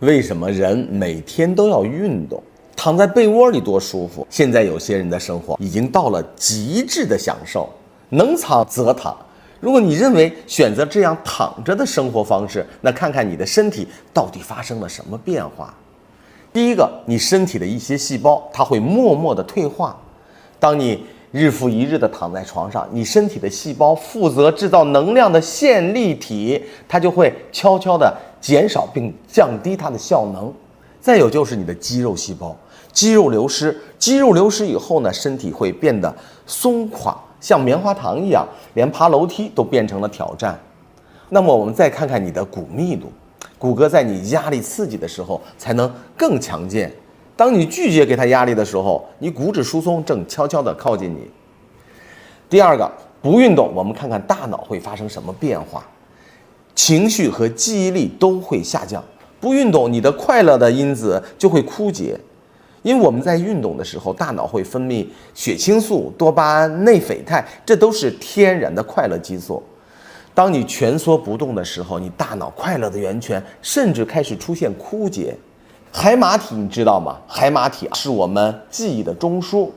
为什么人每天都要运动？躺在被窝里多舒服。现在有些人的生活已经到了极致的享受，能躺则躺。如果你认为选择这样躺着的生活方式，那看看你的身体到底发生了什么变化。第一个，你身体的一些细胞它会默默的退化。当你日复一日的躺在床上，你身体的细胞负责制造能量的线粒体，它就会悄悄的减少并降低它的效能。再有就是你的肌肉细胞，肌肉流失以后呢，身体会变得松垮，像棉花糖一样，连爬楼梯都变成了挑战。那么我们再看看你的骨密度，骨骼在你压力刺激的时候才能更强健。当你拒绝给它压力的时候，你骨质疏松正悄悄地靠近你。第二个，不运动，我们看看大脑会发生什么变化，情绪和记忆力都会下降。不运动，你的快乐的因子就会枯竭，因为我们在运动的时候，大脑会分泌血清素、多巴胺、内啡肽，这都是天然的快乐激素。当你蜷缩不动的时候，你大脑快乐的源泉甚至开始出现枯竭。海马体你知道吗？海马体是我们记忆的中枢。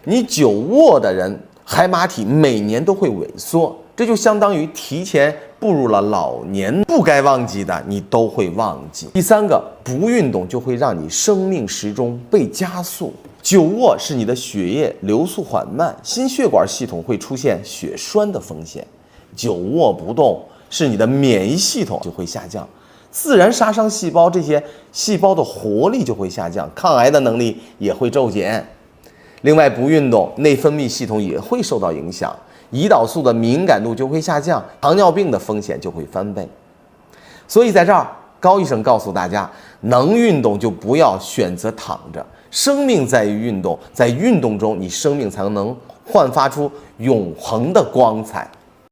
你久卧的人，海马体每年都会萎缩，这就相当于提前步入了老年。不该忘记的你都会忘记。第三个，不运动就会让你生命时钟被加速。久卧是你的血液流速缓慢，心血管系统会出现血栓的风险。久卧不动是你的免疫系统就会下降，自然杀伤细胞，这些细胞的活力就会下降，抗癌的能力也会骤减。另外，不运动，内分泌系统也会受到影响，胰岛素的敏感度就会下降，糖尿病的风险就会翻倍。所以在这儿，高医生告诉大家，能运动就不要选择躺着，生命在于运动，在运动中，你生命才能焕发出永恒的光彩。